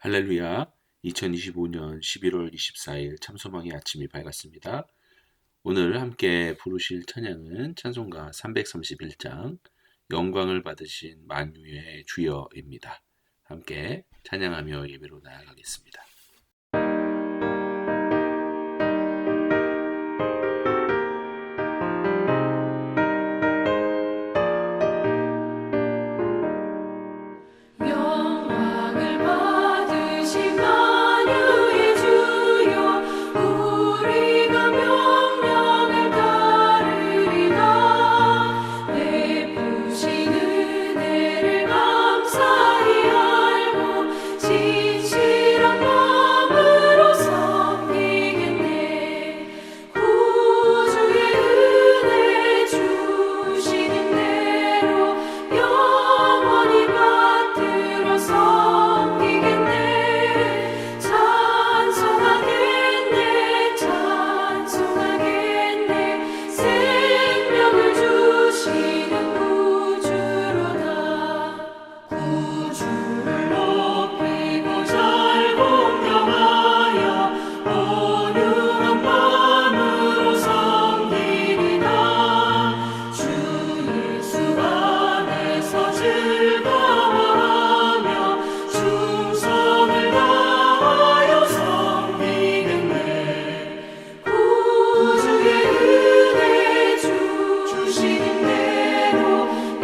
할렐루야. 2025년 11월 24일 참소망의 아침이 밝았습니다. 오늘 함께 부르실 찬양은 찬송가 331장 영광을 받으신 만유의 주여입니다. 함께 찬양하며 예배로 나아가겠습니다. 영광을 받으신 만유의 주여 우리가 명령을 따르리라 베푸신 은혜를 감사히 알고 진실한 마음으로 섬기겠네 구주의 은혜 주시는 대로 영원히 받들어 섬기겠네 찬송하겠네 찬송하겠네 생명을 주시는 구주로다 구주를 높이고 잘 공경하여 온유한 마음으로 섬기리라 주 예수 안에서 즐거워하며 충성을 다하여 섬기겠네 구주의 은혜 주시는 대로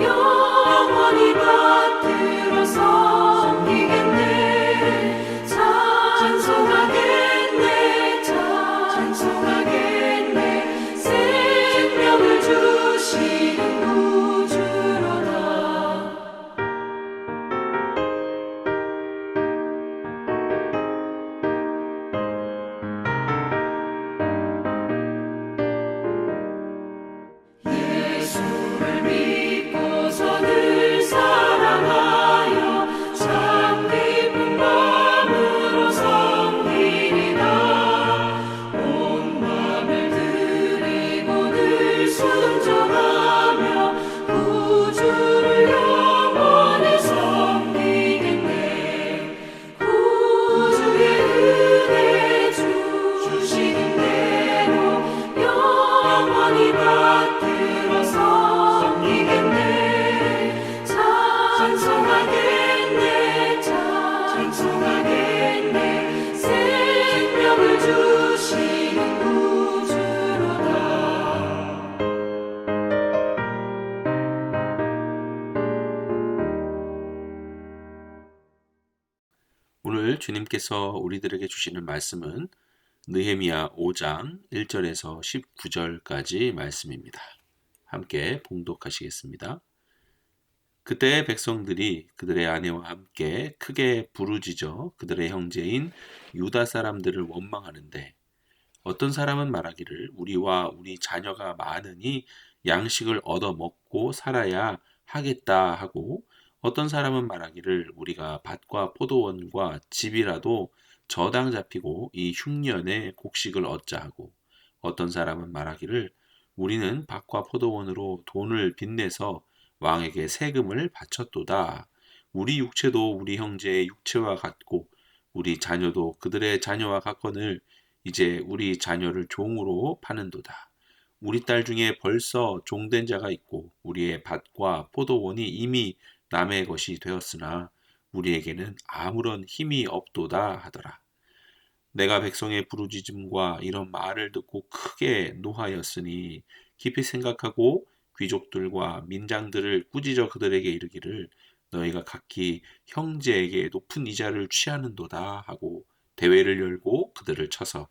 영원히 받들어 섬기겠네 찬송하겠네 찬송하겠네 생명을 주시는 구주로다 예수를 믿고서 늘 사랑하여 참 기쁜 마음으로 섬기리라 온 마음을 드리고 늘 순종하며 구주를 영원히 섬기겠네 구주의 은혜 주시는 대로 영원히 받들어 섬기겠네 찬송하겠네 찬송하겠네 생명을 주시는 구주로다 오늘 주님께서 우리들에게 주시는 말씀은 느헤미야 5장 1절에서 19절까지 말씀입니다. 함께 봉독하시겠습니다. 그때 백성들이 그들의 아내와 함께 크게 부르짖어 그들의 형제인 유다 사람들을 원망하는데 어떤 사람은 말하기를 우리와 우리 자녀가 많으니 양식을 얻어 먹고 살아야 하겠다 하고 어떤 사람은 말하기를 우리가 밭과 포도원과 집이라도 저당 잡히고 이 흉년에 곡식을 얻자 하고 어떤 사람은 말하기를 우리는 밭과 포도원으로 돈을 빚내서 왕에게 세금을 바쳤도다. 우리 육체도 우리 형제의 육체와 같고 우리 자녀도 그들의 자녀와 같거늘 이제 우리 자녀를 종으로 파는도다. 우리 딸 중에 벌써 종된 자가 있고 우리의 밭과 포도원이 이미 남의 것이 되었으나 우리에게는 아무런 힘이 없도다 하더라. 내가 백성의 부르짖음과 이런 말을 듣고 크게 노하였으니 깊이 생각하고 귀족들과 민장들을 꾸짖어 그들에게 이르기를 너희가 각기 형제에게 높은 이자를 취하는도다 하고 대회를 열고 그들을 쳐서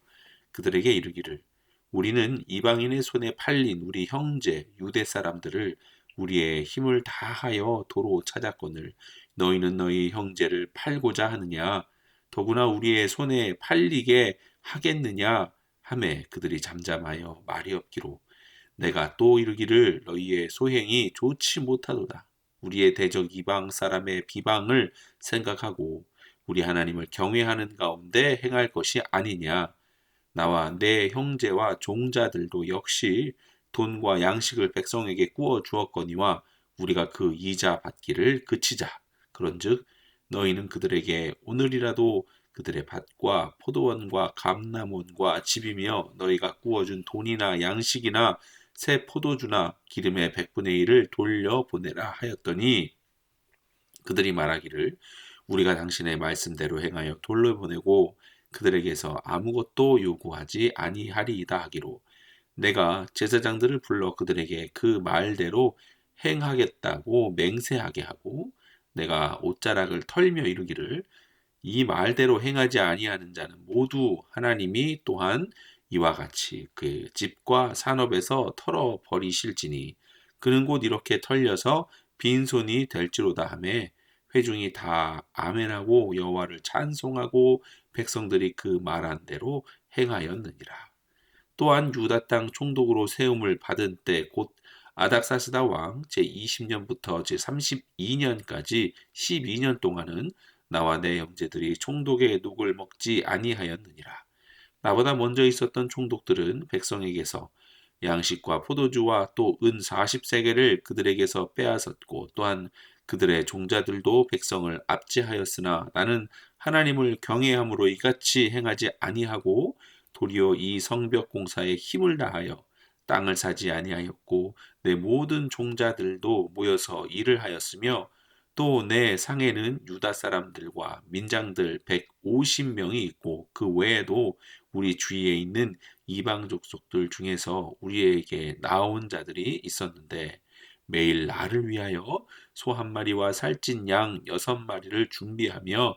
그들에게 이르기를 우리는 이방인의 손에 팔린 우리 형제 유대 사람들을 우리의 힘을 다하여 도로 찾았거늘 너희는 너희 형제를 팔고자 하느냐 더구나 우리의 손에 팔리게 하겠느냐 하매 그들이 잠잠하여 말이 없기로 내가 또 이르기를 너희의 소행이 좋지 못하도다. 우리의 대적 이방 사람의 비방을 생각하고 우리 하나님을 경외하는 가운데 행할 것이 아니냐. 나와 내 형제와 종자들도 역시 돈과 양식을 백성에게 구워 주었거니와 우리가 그 이자 받기를 그치자. 그런즉 너희는 그들에게 오늘이라도 그들의 밭과 포도원과 감람원과 집이며 너희가 구워준 돈이나 양식이나 새 포도주나 기름의 100분의 1을 돌려보내라 하였더니 그들이 말하기를 우리가 당신의 말씀대로 행하여 돌려보내고 그들에게서 아무것도 요구하지 아니하리이다 하기로 내가 제사장들을 불러 그들에게 그 말대로 행하겠다고 맹세하게 하고 내가 옷자락을 털며 이르기를 이 말대로 행하지 아니하는 자는 모두 하나님이 또한 이와 같이 그 집과 산업에서 털어 버리실지니 그는 곧 이렇게 털려서 빈손이 될지로다 하매 회중이 다 아멘하고 여호와를 찬송하고 백성들이 그 말한 대로 행하였느니라. 또한 유다 땅 총독으로 세움을 받은 때 곧 아닥사스다 왕 제20년부터 제32년까지 12년 동안은 나와 내 형제들이 총독의 녹을 먹지 아니하였느니라. 나보다 먼저 있었던 총독들은 백성에게서 양식과 포도주와 또 은 40세겔을 그들에게서 빼앗았고 또한 그들의 종자들도 백성을 압제하였으나 나는 하나님을 경외함으로 이같이 행하지 아니하고 도리어 이 성벽 공사에 힘을 다하여 땅을 사지 아니하였고 내 모든 종자들도 모여서 일을 하였으며 또 내 상에는 유다 사람들과 민장들 150명이 있고 그 외에도 우리 주위에 있는 이방 족속들 중에서 우리에게 나온 자들이 있었는데 매일 나를 위하여 소 한 마리와 살찐 양 6마리를 준비하며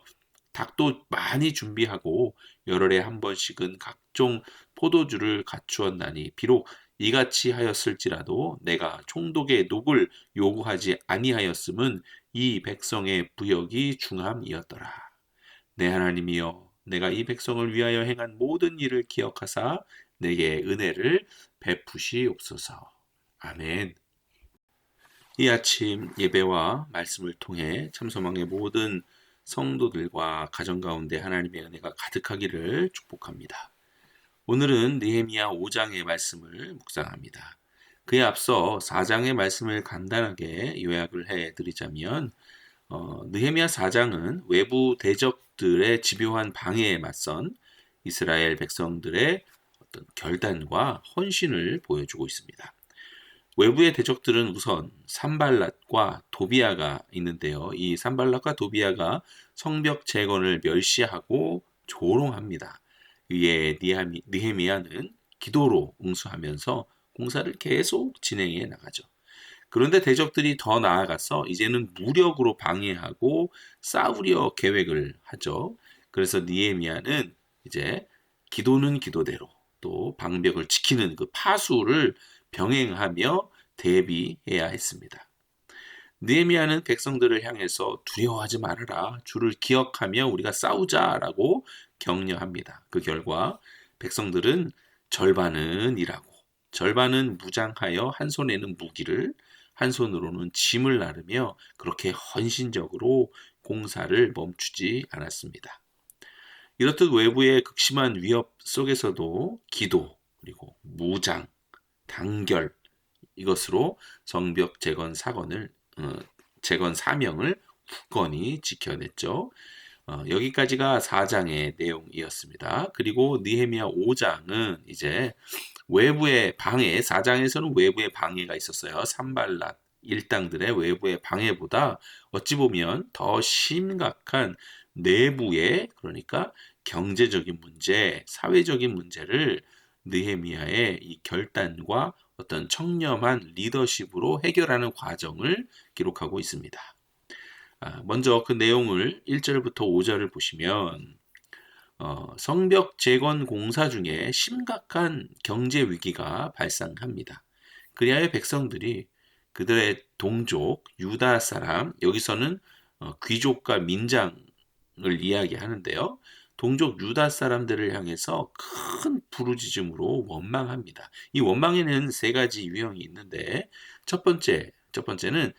닭도 많이 준비하고 열흘에 한 번씩은 각종 포도주를 갖추었나니 비록 이같이 하였을지라도 내가 총독의 녹을 요구하지 아니하였음은 이 백성의 부역이 중함이었더라. 내 하나님이여 내가 이 백성을 위하여 행한 모든 일을 기억하사 내게 은혜를 베푸시옵소서. 아멘. 이 아침 예배와 말씀을 통해 참소망의 모든 성도들과 가정 가운데 하나님의 은혜가 가득하기를 축복합니다. 오늘은 느헤미야 5장의 말씀을 묵상합니다. 그에 앞서 4장의 말씀을 간단하게 요약을 해드리자면 느헤미야 4장은 외부 대적들의 집요한 방해에 맞선 이스라엘 백성들의 어떤 결단과 헌신을 보여주고 있습니다. 외부의 대적들은 우선 산발랏과 도비아가 있는데요. 이 산발랏과 도비아가 성벽 재건을 멸시하고 조롱합니다. 이에 느헤미야는 기도로 응수하면서 공사를 계속 진행해 나가죠. 그런데 대적들이 더 나아가서 이제는 무력으로 방해하고 싸우려 계획을 하죠. 그래서 느헤미야는 이제 기도는 기도대로 또 방벽을 지키는 그 파수를 병행하며 대비해야 했습니다. 느헤미야는 백성들을 향해서 두려워하지 말아라. 주를 기억하며 우리가 싸우자라고 격려합니다. 그 결과 백성들은 절반은 일하고 절반은 무장하여 한 손에는 무기를 한 손으로는 짐을 나르며 그렇게 헌신적으로 공사를 멈추지 않았습니다. 이렇듯 외부의 극심한 위협 속에서도 기도 그리고 무장, 단결 이것으로 성벽 재건 재건 사명을 굳건히 지켜냈죠. 여기까지가 4장의 내용이었습니다. 그리고 느헤미야 5장은 이제 외부의 방해, 4장에서는 외부의 방해가 있었어요. 산발랏 일당들의 외부의 방해보다 어찌 보면 더 심각한 내부의 그러니까 경제적인 문제, 사회적인 문제를 느헤미야의 이 결단과 어떤 청렴한 리더십으로 해결하는 과정을 기록하고 있습니다. 먼저 그 내용을 1절부터 5절을 보시면 성벽 재건 공사 중에 심각한 경제 위기가 발생합니다. 그리하여 백성들이 그들의 동족 유다 사람 여기서는 귀족과 민장을 이야기하는데요. 동족 유다 사람들을 향해서 큰 부르짖음으로 원망합니다. 이 원망에는 세 가지 유형이 있는데 첫 번째는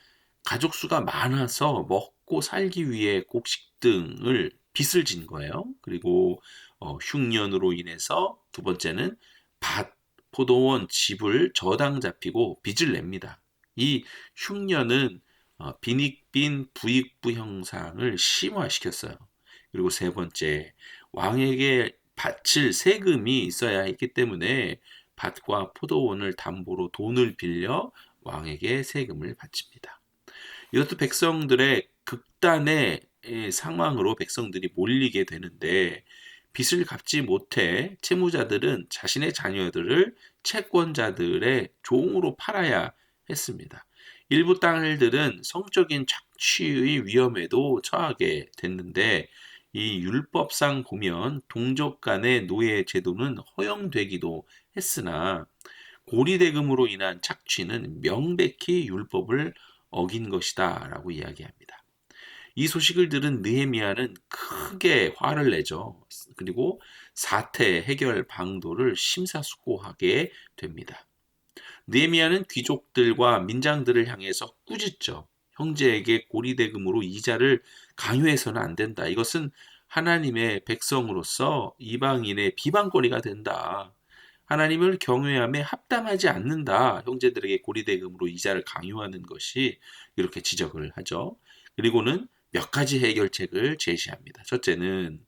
가족 수가 많아서 먹고 살기 위해 곡식 등을 빚을 진 거예요. 그리고 흉년으로 인해서 두 번째는 밭, 포도원, 집을 저당 잡히고 빚을 냅니다. 이 흉년은 빈익빈 부익부 형상을 심화시켰어요. 그리고 세 번째, 왕에게 바칠 세금이 있어야 했기 때문에 밭과 포도원을 담보로 돈을 빌려 왕에게 세금을 바칩니다. 이것도 백성들의 극단의 상황으로 백성들이 몰리게 되는데 빚을 갚지 못해 채무자들은 자신의 자녀들을 채권자들의 종으로 팔아야 했습니다. 일부 땅들은 성적인 착취의 위험에도 처하게 됐는데 이 율법상 보면 동족 간의 노예 제도는 허용되기도 했으나 고리대금으로 인한 착취는 명백히 율법을 어긴 것이다 라고 이야기합니다. 이 소식을 들은 느헤미야는 크게 화를 내죠. 그리고 사태 해결 방도를 심사숙고하게 됩니다. 느헤미야는 귀족들과 민장들을 향해서 꾸짖죠. 형제에게 고리대금으로 이자를 강요해서는 안 된다. 이것은 하나님의 백성으로서 이방인의 비방거리가 된다. 하나님을 경외함에 합당하지 않는다. 형제들에게 고리대금으로 이자를 강요하는 것이 이렇게 지적을 하죠. 그리고는 몇 가지 해결책을 제시합니다. 첫째는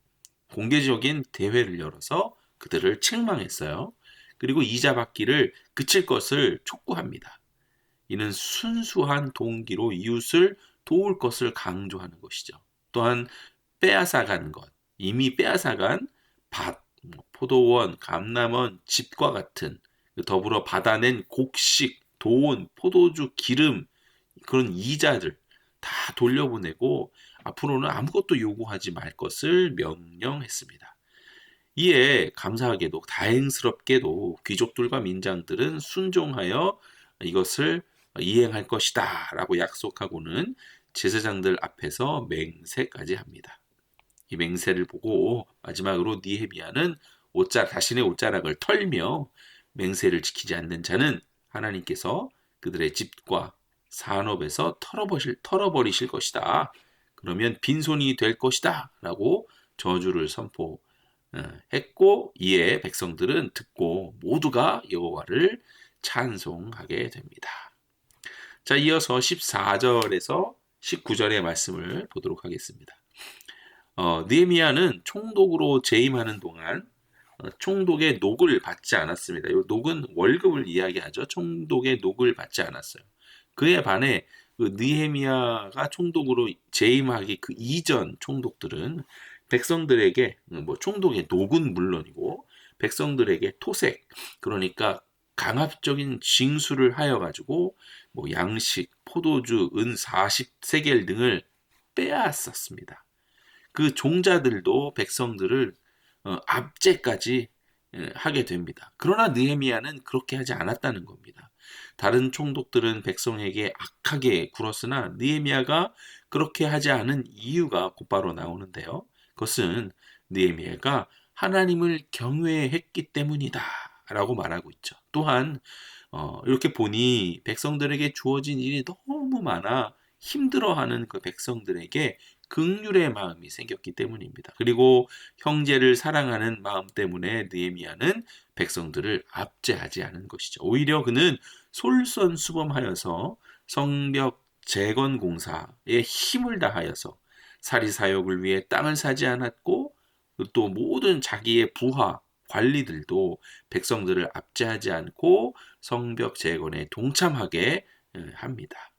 공개적인 대회를 열어서 그들을 책망했어요. 그리고 이자 받기를 그칠 것을 촉구합니다. 이는 순수한 동기로 이웃을 도울 것을 강조하는 것이죠. 또한 빼앗아간 것, 이미 빼앗아간 밭, 포도원, 감남원, 집과 같은 더불어 받아낸 곡식, 돈, 포도주, 기름 그런 이자들 다 돌려보내고 앞으로는 아무것도 요구하지 말 것을 명령했습니다. 이에 감사하게도 다행스럽게도 귀족들과 민장들은 순종하여 이것을 이행할 것이다 라고 약속하고는 제사장들 앞에서 맹세까지 합니다. 이 맹세를 보고 마지막으로 느헤미야는 자신의 옷자락을 털며 맹세를 지키지 않는 자는 하나님께서 그들의 집과 산업에서 털어버리실 것이다. 그러면 빈손이 될 것이다 라고 저주를 선포했고 이에 백성들은 듣고 모두가 여호와를 찬송하게 됩니다. 자, 이어서 14절에서 19절의 말씀을 보도록 하겠습니다. 느헤미야는 총독으로 재임하는 동안 총독의 녹을 받지 않았습니다. 이 녹은 월급을 이야기하죠. 총독의 녹을 받지 않았어요. 그에 반해 그 느헤미야가 총독으로 재임하기 그 이전 총독들은 백성들에게 총독의 녹은 물론이고 백성들에게 토색 그러니까 강압적인 징수를 하여 가지고 양식, 포도주, 은 40세겔 등을 빼앗았습니다. 그 종자들도 백성들을 압제까지 하게 됩니다. 그러나 느헤미야는 그렇게 하지 않았다는 겁니다. 다른 총독들은 백성에게 악하게 굴었으나 느헤미야가 그렇게 하지 않은 이유가 곧바로 나오는데요. 그것은 느헤미야가 하나님을 경외했기 때문이다 라고 말하고 있죠. 또한 이렇게 보니 백성들에게 주어진 일이 너무 많아 힘들어하는 그 백성들에게 긍휼의 마음이 생겼기 때문입니다. 그리고 형제를 사랑하는 마음 때문에 느헤미야는 백성들을 압제하지 않은 것이죠. 오히려 그는 솔선수범하여서 성벽 재건 공사에 힘을 다하여서 사리사욕을 위해 땅을 사지 않았고 또 모든 자기의 부하 관리들도 백성들을 압제하지 않고 성벽 재건에 동참하게 합니다.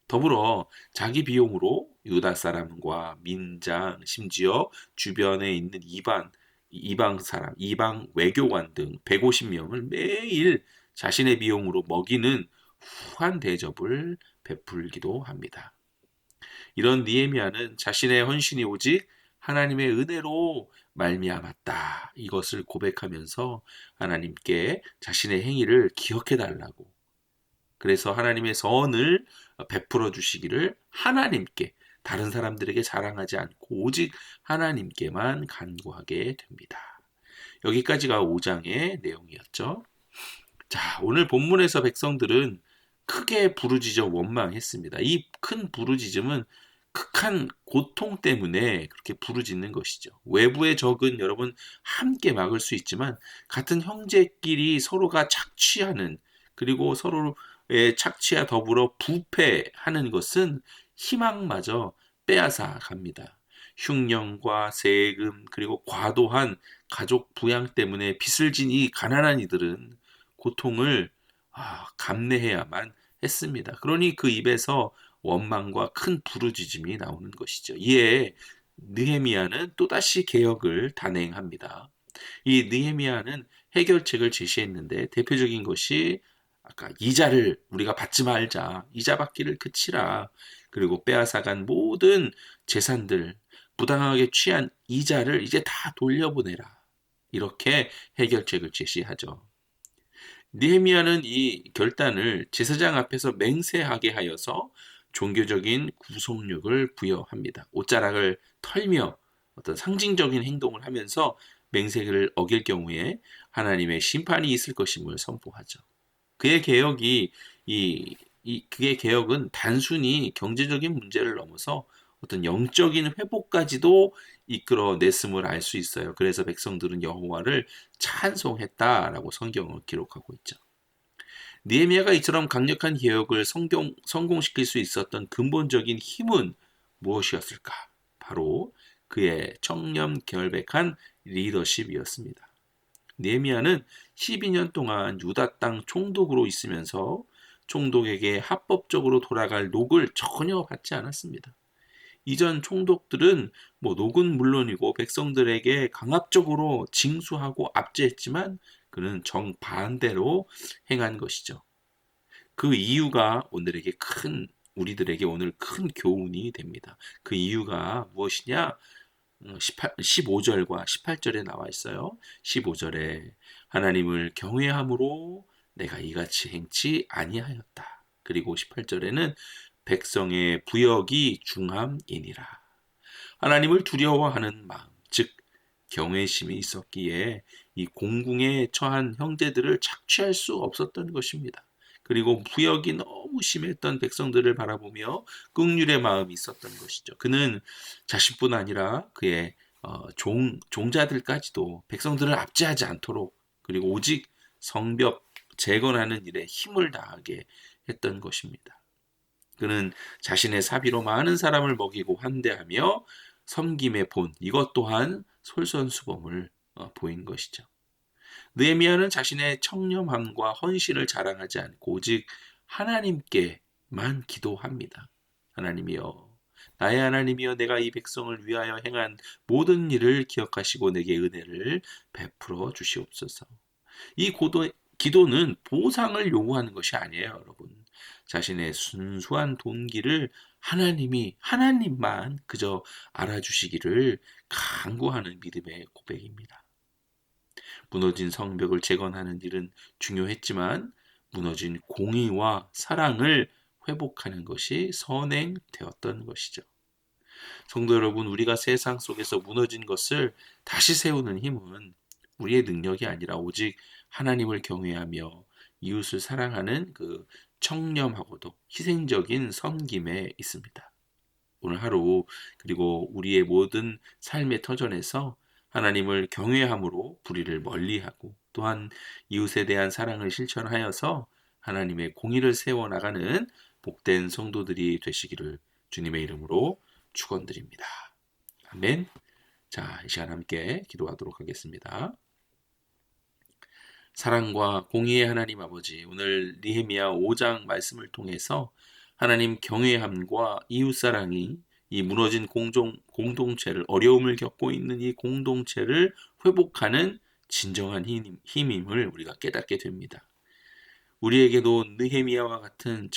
더불어 자기 비용으로 유다 사람과 민장, 심지어 주변에 있는 이방 사람, 이방 외교관 등 150명을 매일 자신의 비용으로 먹이는 후한 대접을 베풀기도 합니다. 이런 느헤미야는 자신의 헌신이 오직 하나님의 은혜로 말미암았다. 이것을 고백하면서 하나님께 자신의 행위를 기억해 달라고 그래서 하나님의 선을 베풀어 주시기를 하나님께 다른 사람들에게 자랑하지 않고 오직 하나님께만 간구하게 됩니다. 여기까지가 5장의 내용이었죠. 자, 오늘 본문에서 백성들은 크게 부르짖어 원망했습니다. 이 큰 부르짖음은 극한 고통 때문에 그렇게 부르짖는 것이죠. 외부의 적은 여러분 함께 막을 수 있지만 같은 형제끼리 서로가 착취하는 그리고 서로 착취와 더불어 부패하는 것은 희망마저 빼앗아 갑니다. 흉년과 세금 그리고 과도한 가족 부양 때문에 빚을 진 이 가난한 이들은 고통을 감내해야만 했습니다. 그러니 그 입에서 원망과 큰 부르짖음이 나오는 것이죠. 이에 느헤미야는 또다시 개혁을 단행합니다. 이 느헤미야는 해결책을 제시했는데 대표적인 것이 아까 이자를 우리가 받지 말자. 이자 받기를 그치라. 그리고 빼앗아간 모든 재산들, 부당하게 취한 이자를 이제 다 돌려보내라. 이렇게 해결책을 제시하죠. 느헤미야는 이 결단을 제사장 앞에서 맹세하게 하여서 종교적인 구속력을 부여합니다. 옷자락을 털며 어떤 상징적인 행동을 하면서 맹세를 어길 경우에 하나님의 심판이 있을 것임을 선포하죠. 그의 개혁이 그의 개혁은 단순히 경제적인 문제를 넘어서 어떤 영적인 회복까지도 이끌어냈음을 알 수 있어요. 그래서 백성들은 여호와를 찬송했다라고 성경을 기록하고 있죠. 느헤미야가 이처럼 강력한 개혁을 성공시킬 수 있었던 근본적인 힘은 무엇이었을까? 바로 그의 청렴 결백한 리더십이었습니다. 느헤미야는 12년 동안 유다 땅 총독으로 있으면서 총독에게 합법적으로 돌아갈 녹을 전혀 받지 않았습니다. 이전 총독들은 녹은 물론이고 백성들에게 강압적으로 징수하고 압제했지만 그는 정반대로 행한 것이죠. 그 이유가 우리들에게 오늘 큰 교훈이 됩니다. 그 이유가 무엇이냐? 15절과 18절에 나와 있어요. 15절에 하나님을 경외함으로 내가 이같이 행치 아니하였다. 그리고 18절에는 백성의 부역이 중함이니라. 하나님을 두려워하는 마음, 즉 경외심이 있었기에 이 공궁에 처한 형제들을 착취할 수 없었던 것입니다. 그리고 부역이 너무 심했던 백성들을 바라보며 긍휼의 마음이 있었던 것이죠. 그는 자신뿐 아니라 그의 종자들까지도 백성들을 압제하지 않도록 그리고 오직 성벽 재건하는 일에 힘을 다하게 했던 것입니다. 그는 자신의 사비로 많은 사람을 먹이고 환대하며 섬김의 본 이것 또한 솔선수범을 보인 것이죠. 느헤미야는 자신의 청렴함과 헌신을 자랑하지 않고 오직 하나님께만 기도합니다. 하나님이여, 나의 하나님이여, 내가 이 백성을 위하여 행한 모든 일을 기억하시고 내게 은혜를 베풀어 주시옵소서. 이 기도는 보상을 요구하는 것이 아니에요, 여러분. 자신의 순수한 동기를 하나님만 그저 알아주시기를 간구하는 믿음의 고백입니다. 무너진 성벽을 재건하는 일은 중요했지만 무너진 공의와 사랑을 회복하는 것이 선행되었던 것이죠. 성도 여러분, 우리가 세상 속에서 무너진 것을 다시 세우는 힘은 우리의 능력이 아니라 오직 하나님을 경외하며 이웃을 사랑하는 그 청렴하고도 희생적인 섬김에 있습니다. 오늘 하루 그리고 우리의 모든 삶의 터전에서 하나님을 경외함으로 불의를 멀리하고 또한 이웃에 대한 사랑을 실천하여서 하나님의 공의를 세워나가는 복된 성도들이 되시기를 주님의 이름으로 축원드립니다. 아멘. 자, 이 시간 함께 기도하도록 하겠습니다. 사랑과 공의의 하나님 아버지, 오늘 느헤미야 5장 말씀을 통해서 하나님 경외함과 이웃사랑이 이 무너진 공동체를, 어려움을 겪고 있는 이 공동체를 회복하는 진정한 힘임을 우리가 깨닫게 됩니다. 우리에게도 느헤미야와 같은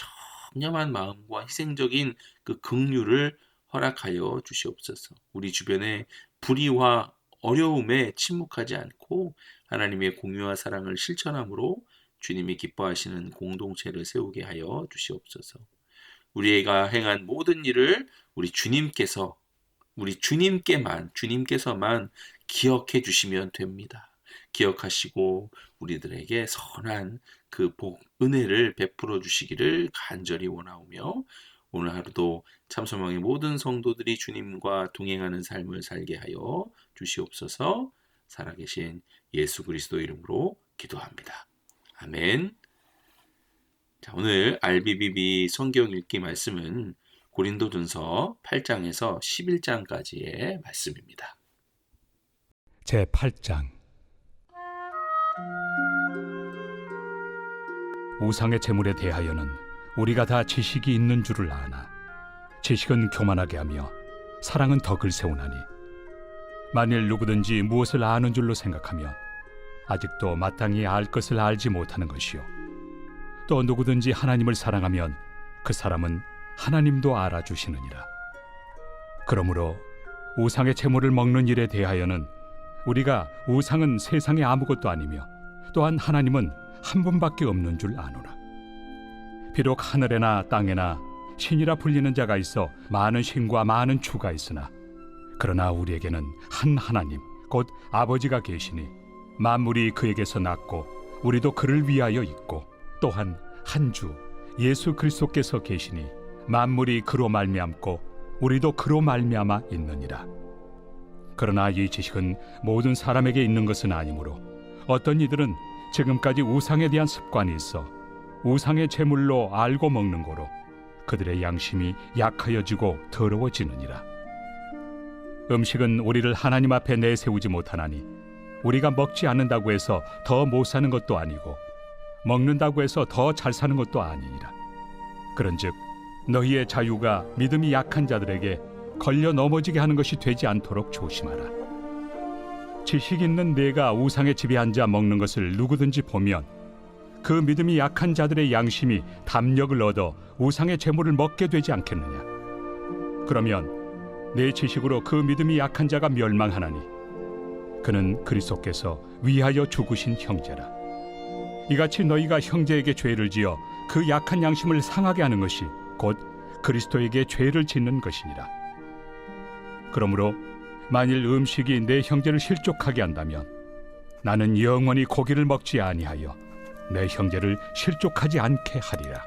청렴한 마음과 희생적인 그 긍휼을 허락하여 주시옵소서. 우리 주변에 불의와 어려움에 침묵하지 않고 하나님의 공유와 사랑을 실천함으로 주님이 기뻐하시는 공동체를 세우게 하여 주시옵소서. 우리가 행한 모든 일을 주님께서만 기억해 주시면 됩니다. 기억하시고 우리들에게 선한 그 은혜를 베풀어 주시기를 간절히 원하오며 오늘 하루도 참소망의 모든 성도들이 주님과 동행하는 삶을 살게 하여 주시옵소서. 살아계신 예수 그리스도 이름으로 기도합니다. 아멘. 자, 오늘 RBBB 성경 읽기 말씀은 고린도전서 8장에서 11장까지의 말씀입니다. 제8장 우상의 제물에 대하여는 우리가 다 지식이 있는 줄을 아나 지식은 교만하게 하며 사랑은 덕을 세우나니 만일 누구든지 무엇을 아는 줄로 생각하면 아직도 마땅히 알 것을 알지 못하는 것이요 또 누구든지 하나님을 사랑하면 그 사람은 하나님도 알아주시느니라. 그러므로 우상의 제물을 먹는 일에 대하여는 우리가 우상은 세상에 아무것도 아니며 또한 하나님은 한 분밖에 없는 줄 아노라. 비록 하늘에나 땅에나 신이라 불리는 자가 있어 많은 신과 많은 주가 있으나 그러나 우리에게는 한 하나님 곧 아버지가 계시니 만물이 그에게서 났고 우리도 그를 위하여 있고 또한 한 주 예수 그리스도께서 계시니 만물이 그로 말미암고 우리도 그로 말미암아 있느니라. 그러나 이 지식은 모든 사람에게 있는 것은 아니므로 어떤 이들은 지금까지 우상에 대한 습관이 있어 우상의 제물로 알고 먹는 거로 그들의 양심이 약하여지고 더러워지느니라. 음식은 우리를 하나님 앞에 내세우지 못하나니 우리가 먹지 않는다고 해서 더 못 사는 것도 아니고 먹는다고 해서 더 잘 사는 것도 아니니라. 그런즉 너희의 자유가 믿음이 약한 자들에게 걸려 넘어지게 하는 것이 되지 않도록 조심하라. 지식 있는 내가 우상의 집에 앉아 먹는 것을 누구든지 보면 그 믿음이 약한 자들의 양심이 담력을 얻어 우상의 제물을 먹게 되지 않겠느냐. 그러면 내 지식으로 그 믿음이 약한 자가 멸망하나니 그는 그리스도께서 위하여 죽으신 형제라. 이같이 너희가 형제에게 죄를 지어 그 약한 양심을 상하게 하는 것이 곧 그리스도에게 죄를 짓는 것이니라. 그러므로 만일 음식이 내 형제를 실족하게 한다면 나는 영원히 고기를 먹지 아니하여 내 형제를 실족하지 않게 하리라.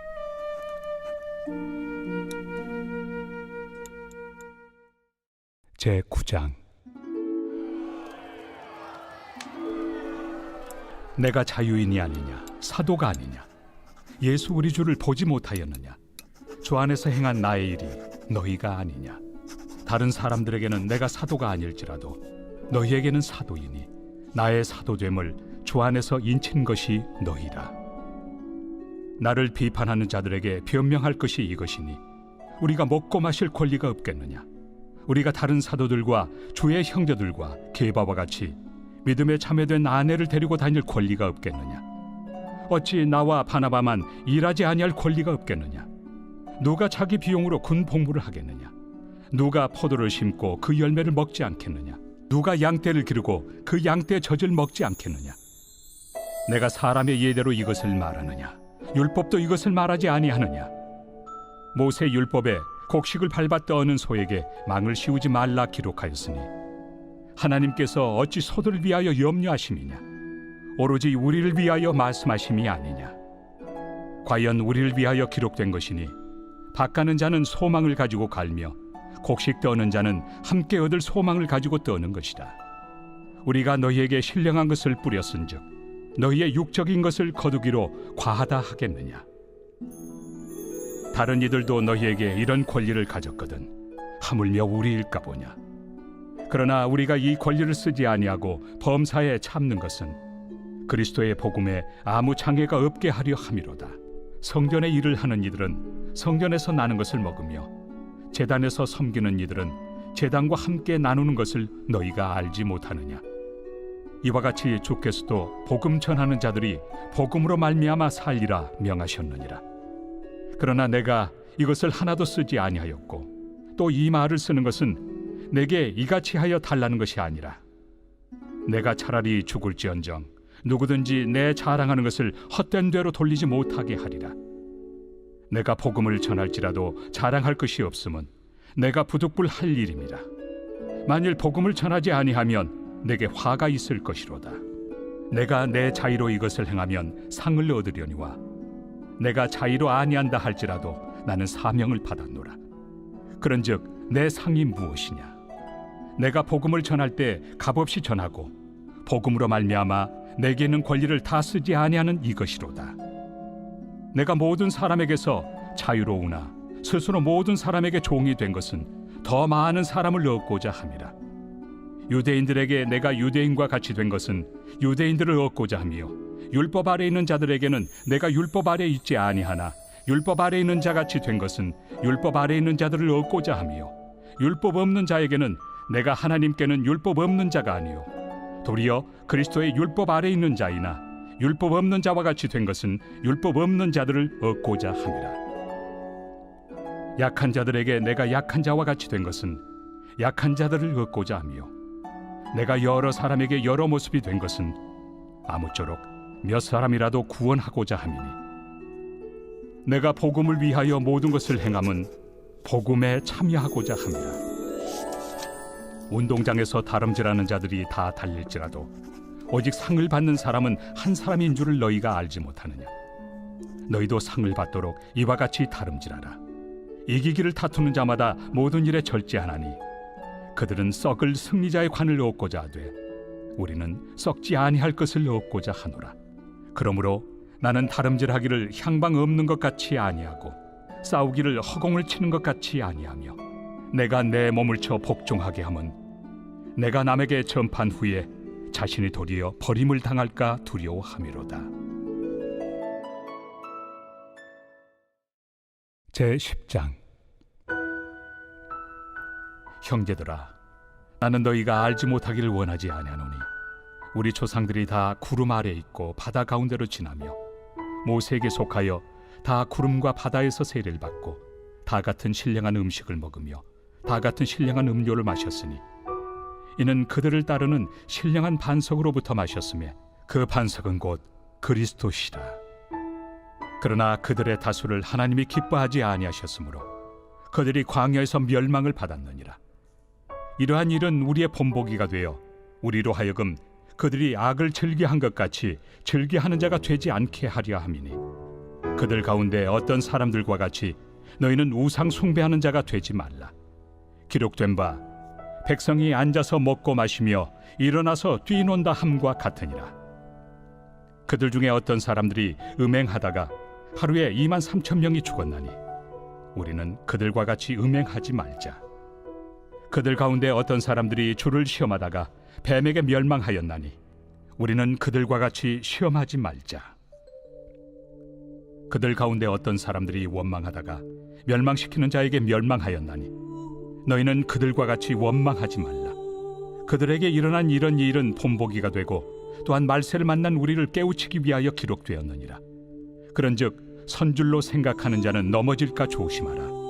제9장 내가 자유인이 아니냐 사도가 아니냐 예수 우리 주를 보지 못하였느냐 주 안에서 행한 나의 일이 너희가 아니냐. 다른 사람들에게는 내가 사도가 아닐지라도 너희에게는 사도이니 나의 사도됨을 주 안에서 인친 것이 너희라. 나를 비판하는 자들에게 변명할 것이 이것이니 우리가 먹고 마실 권리가 없겠느냐. 우리가 다른 사도들과 주의 형제들과 게바와 같이 믿음에 참여된 아내를 데리고 다닐 권리가 없겠느냐. 어찌 나와 바나바만 일하지 아니할 권리가 없겠느냐. 누가 자기 비용으로 군 복무를 하겠느냐. 누가 포도를 심고 그 열매를 먹지 않겠느냐. 누가 양떼를 기르고 그 양떼의 젖을 먹지 않겠느냐. 내가 사람의 예대로 이것을 말하느냐. 율법도 이것을 말하지 아니하느냐. 모세 율법에 곡식을 밟아 떠는 소에게 망을 씌우지 말라 기록하였으니 하나님께서 어찌 소들을 위하여 염려하심이냐. 오로지 우리를 위하여 말씀하심이 아니냐. 과연 우리를 위하여 기록된 것이니 밭가는 자는 소망을 가지고 갈며 곡식 떠는 자는 함께 얻을 소망을 가지고 떠는 것이다. 우리가 너희에게 신령한 것을 뿌렸은즉 너희의 육적인 것을 거두기로 과하다 하겠느냐. 다른 이들도 너희에게 이런 권리를 가졌거든 하물며 우리일까 보냐. 그러나 우리가 이 권리를 쓰지 아니하고 범사에 참는 것은 그리스도의 복음에 아무 장애가 없게 하려 함이로다. 성전의 일을 하는 이들은 성전에서 나는 것을 먹으며 제단에서 섬기는 이들은 제단과 함께 나누는 것을 너희가 알지 못하느냐. 이와 같이 주께서도 복음 전하는 자들이 복음으로 말미암아 살리라 명하셨느니라. 그러나 내가 이것을 하나도 쓰지 아니하였고 또 이 말을 쓰는 것은 내게 이같이 하여 달라는 것이 아니라 내가 차라리 죽을지언정 누구든지 내 자랑하는 것을 헛된 대로 돌리지 못하게 하리라. 내가 복음을 전할지라도 자랑할 것이 없음은 내가 부득불할 일임이라. 만일 복음을 전하지 아니하면 내게 화가 있을 것이로다. 내가 내 자의로 이것을 행하면 상을 얻으려니와 내가 자의로 아니한다 할지라도 나는 사명을 받았노라. 그런즉 내 상이 무엇이냐. 내가 복음을 전할 때 값없이 전하고 복음으로 말미암아 내게 있는 권리를 다 쓰지 아니하는 이것이로다. 내가 모든 사람에게서 자유로우나 스스로 모든 사람에게 종이 된 것은 더 많은 사람을 얻고자 함이라. 유대인들에게 내가 유대인과 같이 된 것은 유대인들을 얻고자 하며 율법 아래 있는 자들에게는 내가 율법 아래 있지 아니하나 율법 아래 있는 자같이 된 것은 율법 아래 있는 자들을 얻고자 하며 율법 없는 자에게는 내가 하나님께는 율법 없는 자가 아니요 도리어 그리스도의 율법 아래 있는 자이나 율법 없는 자와 같이 된 것은 율법 없는 자들을 얻고자 함이라. 약한 자들에게 내가 약한 자와 같이 된 것은 약한 자들을 얻고자 하며 내가 여러 사람에게 여러 모습이 된 것은 아무쪼록 몇 사람이라도 구원하고자 함이니 내가 복음을 위하여 모든 것을 행함은 복음에 참여하고자 함이라. 운동장에서 다름질하는 자들이 다 달릴지라도 오직 상을 받는 사람은 한 사람인 줄을 너희가 알지 못하느냐. 너희도 상을 받도록 이와 같이 다름질하라. 이기기를 다투는 자마다 모든 일에 절제하나니 그들은 썩을 승리자의 관을 얻고자 하되 우리는 썩지 아니할 것을 얻고자 하노라. 그러므로 나는 다름질하기를 향방 없는 것 같이 아니하고 싸우기를 허공을 치는 것 같이 아니하며 내가 내 몸을 쳐 복종하게 함은 내가 남에게 전판 후에 자신이 도리어 버림을 당할까 두려워함이로다. 제10장. 형제들아, 나는 너희가 알지 못하기를 원하지 아니하노니 우리 조상들이 다 구름 아래 있고 바다 가운데로 지나며 모세에게 속하여 다 구름과 바다에서 세례를 받고 다 같은 신령한 음식을 먹으며 다 같은 신령한 음료를 마셨으니 이는 그들을 따르는 신령한 반석으로부터 마셨으며 그 반석은 곧 그리스도시라. 그러나 그들의 다수를 하나님이 기뻐하지 아니하셨으므로 그들이 광야에서 멸망을 받았느니라. 이러한 일은 우리의 본보기가 되어 우리로 하여금 그들이 악을 즐겨한 것 같이 즐겨하는 자가 되지 않게 하려 함이니 그들 가운데 어떤 사람들과 같이 너희는 우상 숭배하는 자가 되지 말라. 기록된 바 백성이 앉아서 먹고 마시며 일어나서 뛰논다 함과 같으니라. 그들 중에 어떤 사람들이 음행하다가 하루에 23,000명이 죽었나니 우리는 그들과 같이 음행하지 말자. 그들 가운데 어떤 사람들이 주를 시험하다가 뱀에게 멸망하였나니 우리는 그들과 같이 시험하지 말자. 그들 가운데 어떤 사람들이 원망하다가 멸망시키는 자에게 멸망하였나니 너희는 그들과 같이 원망하지 말라. 그들에게 일어난 이런 일은 본보기가 되고 또한 말세를 만난 우리를 깨우치기 위하여 기록되었느니라. 그런즉 선줄로 생각하는 자는 넘어질까 조심하라.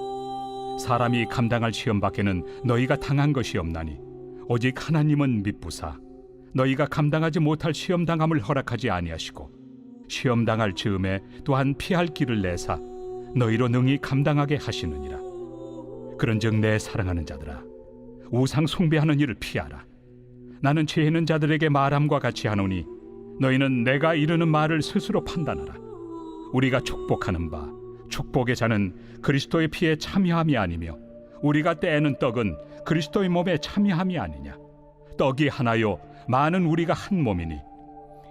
사람이 감당할 시험 밖에는 너희가 당한 것이 없나니 오직 하나님은 미쁘사 너희가 감당하지 못할 시험 당함을 허락하지 아니하시고 시험 당할 즈음에 또한 피할 길을 내사 너희로 능히 감당하게 하시느니라. 그런즉 내 사랑하는 자들아, 우상 숭배하는 일을 피하라. 나는 죄 있는 자들에게 말함과 같이 하노니 너희는 내가 이르는 말을 스스로 판단하라. 우리가 축복하는 바 축복의 자는 그리스도의 피에 참여함이 아니며 우리가 떼는 떡은 그리스도의 몸에 참여함이 아니냐. 떡이 하나요 많은 우리가 한 몸이니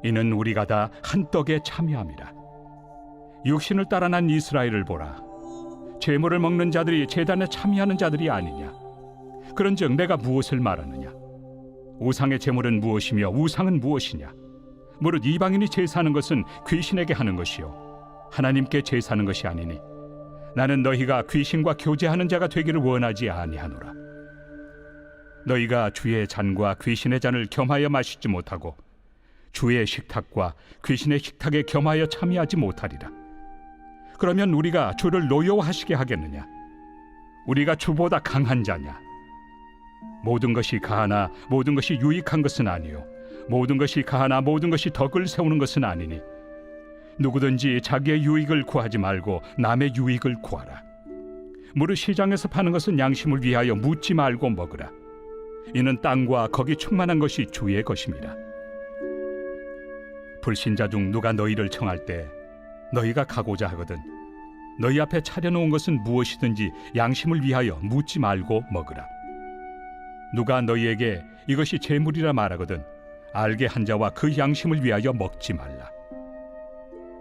이는 우리가 다 한 떡에 참여함이라. 육신을 따라 난 이스라엘을 보라. 제물을 먹는 자들이 제단에 참여하는 자들이 아니냐. 그런즉 내가 무엇을 말하느냐. 우상의 제물은 무엇이며 우상은 무엇이냐. 무릇 이방인이 제사하는 것은 귀신에게 하는 것이요 하나님께 제사하는 것이 아니니 나는 너희가 귀신과 교제하는 자가 되기를 원하지 아니하노라. 너희가 주의 잔과 귀신의 잔을 겸하여 마시지 못하고 주의 식탁과 귀신의 식탁에 겸하여 참여하지 못하리라. 그러면 우리가 주를 노여워하시게 하겠느냐. 우리가 주보다 강한 자냐. 모든 것이 가하나 모든 것이 유익한 것은 아니요 모든 것이 가하나 모든 것이 덕을 세우는 것은 아니니 누구든지 자기의 유익을 구하지 말고 남의 유익을 구하라. 무릇 시장에서 파는 것은 양심을 위하여 묻지 말고 먹으라. 이는 땅과 거기 충만한 것이 주의 것입니다. 불신자 중 누가 너희를 청할 때 너희가 가고자 하거든 너희 앞에 차려놓은 것은 무엇이든지 양심을 위하여 묻지 말고 먹으라. 누가 너희에게 이것이 제물이라 말하거든 알게 한 자와 그 양심을 위하여 먹지 말라.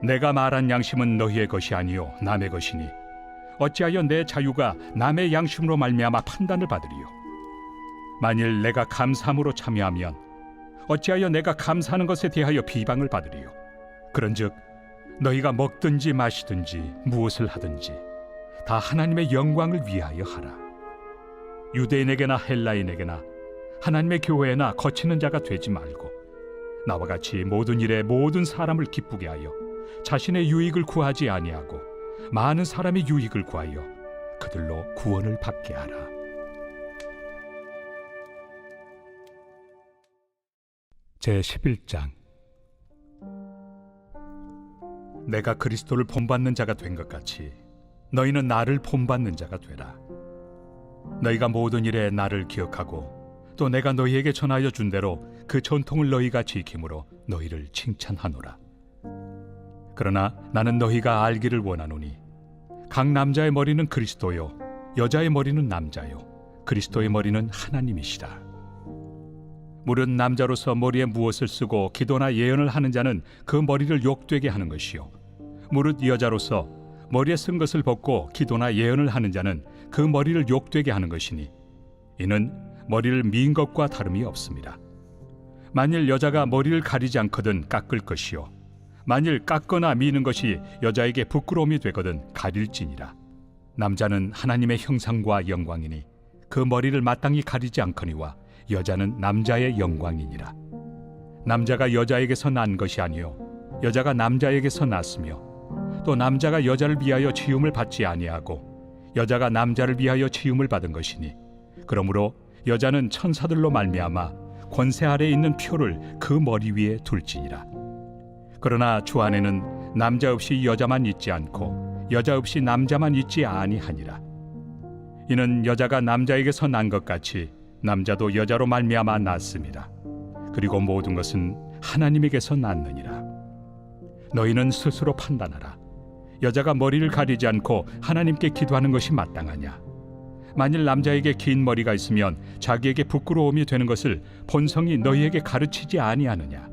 내가 말한 양심은 너희의 것이 아니요 남의 것이니 어찌하여 내 자유가 남의 양심으로 말미암아 판단을 받으리요. 만일 내가 감사함으로 참여하면 어찌하여 내가 감사하는 것에 대하여 비방을 받으리요. 그런즉 너희가 먹든지 마시든지 무엇을 하든지 다 하나님의 영광을 위하여 하라. 유대인에게나 헬라인에게나 하나님의 교회나 거치는 자가 되지 말고 나와 같이 모든 일에 모든 사람을 기쁘게 하여 자신의 유익을 구하지 아니하고 많은 사람의 유익을 구하여 그들로 구원을 받게 하라. 제11장. 내가 그리스도를 본받는 자가 된 것 같이 너희는 나를 본받는 자가 되라. 너희가 모든 일에 나를 기억하고 또 내가 너희에게 전하여 준 대로 그 전통을 너희가 지킴으로 너희를 칭찬하노라. 그러나 나는 너희가 알기를 원하노니 각 남자의 머리는 그리스도요 여자의 머리는 남자요 그리스도의 머리는 하나님이시라. 무릇 남자로서 머리에 무엇을 쓰고 기도나 예언을 하는 자는 그 머리를 욕되게 하는 것이요 무릇 여자로서 머리에 쓴 것을 벗고 기도나 예언을 하는 자는 그 머리를 욕되게 하는 것이니 이는 머리를 민 것과 다름이 없습니다. 만일 여자가 머리를 가리지 않거든 깎을 것이요 만일 깎거나 미는 것이 여자에게 부끄러움이 되거든 가릴지니라. 남자는 하나님의 형상과 영광이니 그 머리를 마땅히 가리지 않거니와 여자는 남자의 영광이니라. 남자가 여자에게서 난 것이 아니요 여자가 남자에게서 났으며 또 남자가 여자를 위하여 지음을 받지 아니하고 여자가 남자를 위하여 지음을 받은 것이니 그러므로 여자는 천사들로 말미암아 권세 아래에 있는 표를 그 머리 위에 둘지니라. 그러나 주 안에는 남자 없이 여자만 있지 않고 여자 없이 남자만 있지 아니하니라. 이는 여자가 남자에게서 난 것 같이 남자도 여자로 말미암아 났습니다. 그리고 모든 것은 하나님에게서 났느니라. 너희는 스스로 판단하라. 여자가 머리를 가리지 않고 하나님께 기도하는 것이 마땅하냐? 만일 남자에게 긴 머리가 있으면 자기에게 부끄러움이 되는 것을 본성이 너희에게 가르치지 아니하느냐?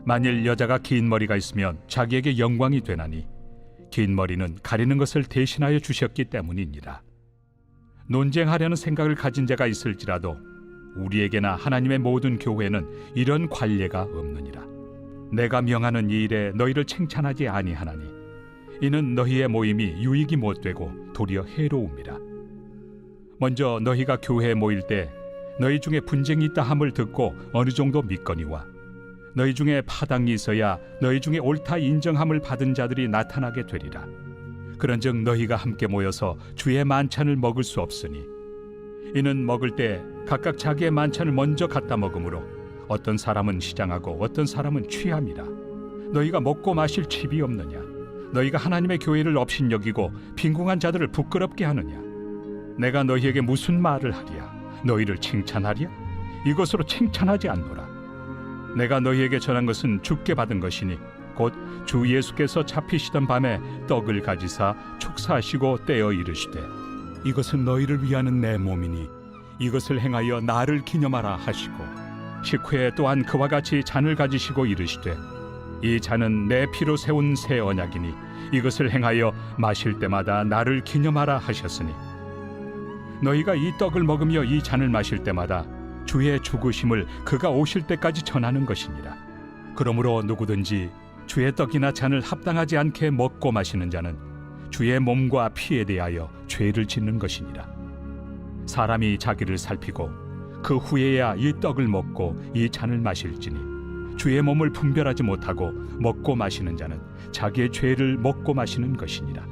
만일 여자가 긴 머리가 있으면 자기에게 영광이 되나니 긴 머리는 가리는 것을 대신하여 주셨기 때문이니라. 논쟁하려는 생각을 가진 자가 있을지라도 우리에게나 하나님의 모든 교회는 이런 관례가 없느니라. 내가 명하는 이 일에 너희를 칭찬하지 아니하나니 이는 너희의 모임이 유익이 못되고 도리어 해로움이라. 먼저 너희가 교회에 모일 때 너희 중에 분쟁이 있다 함을 듣고 어느 정도 믿거니와 너희 중에 파당이 있어야 너희 중에 옳다 인정함을 받은 자들이 나타나게 되리라. 그런즉 너희가 함께 모여서 주의 만찬을 먹을 수 없으니 이는 먹을 때 각각 자기의 만찬을 먼저 갖다 먹으므로 어떤 사람은 시장하고 어떤 사람은 취함이라. 너희가 먹고 마실 칩이 없느냐? 너희가 하나님의 교회를 업신여기고 빈궁한 자들을 부끄럽게 하느냐? 내가 너희에게 무슨 말을 하랴? 너희를 칭찬하랴? 이것으로 칭찬하지 않노라. 내가 너희에게 전한 것은 주께 받은 것이니 곧 주 예수께서 잡히시던 밤에 떡을 가지사 축사하시고 떼어 이르시되 이것은 너희를 위하는 내 몸이니 이것을 행하여 나를 기념하라 하시고 식후에 또한 그와 같이 잔을 가지시고 이르시되 이 잔은 내 피로 세운 새 언약이니 이것을 행하여 마실 때마다 나를 기념하라 하셨으니 너희가 이 떡을 먹으며 이 잔을 마실 때마다 주의 죽으심을 그가 오실 때까지 전하는 것이니라. 그러므로 누구든지 주의 떡이나 잔을 합당하지 않게 먹고 마시는 자는 주의 몸과 피에 대하여 죄를 짓는 것이니라. 사람이 자기를 살피고 그 후에야 이 떡을 먹고 이 잔을 마실지니 주의 몸을 분별하지 못하고 먹고 마시는 자는 자기의 죄를 먹고 마시는 것이니라.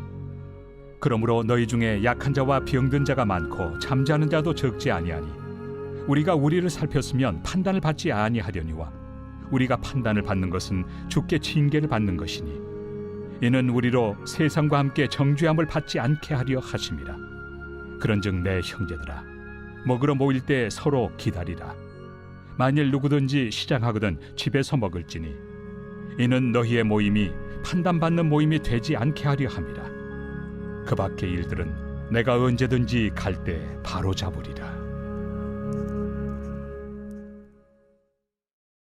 그러므로 너희 중에 약한 자와 병든 자가 많고 잠자는 자도 적지 아니하니 우리가 우리를 살폈으면 판단을 받지 아니하려니와 우리가 판단을 받는 것은 주께 징계를 받는 것이니 이는 우리로 세상과 함께 정죄함을 받지 않게 하려 하심이라. 그런즉 내 형제들아 먹으러 모일 때 서로 기다리라. 만일 누구든지 시장하거든 집에서 먹을지니 이는 너희의 모임이 판단받는 모임이 되지 않게 하려 함이라. 그 밖의 일들은 내가 언제든지 갈 때 바로 잡으리라.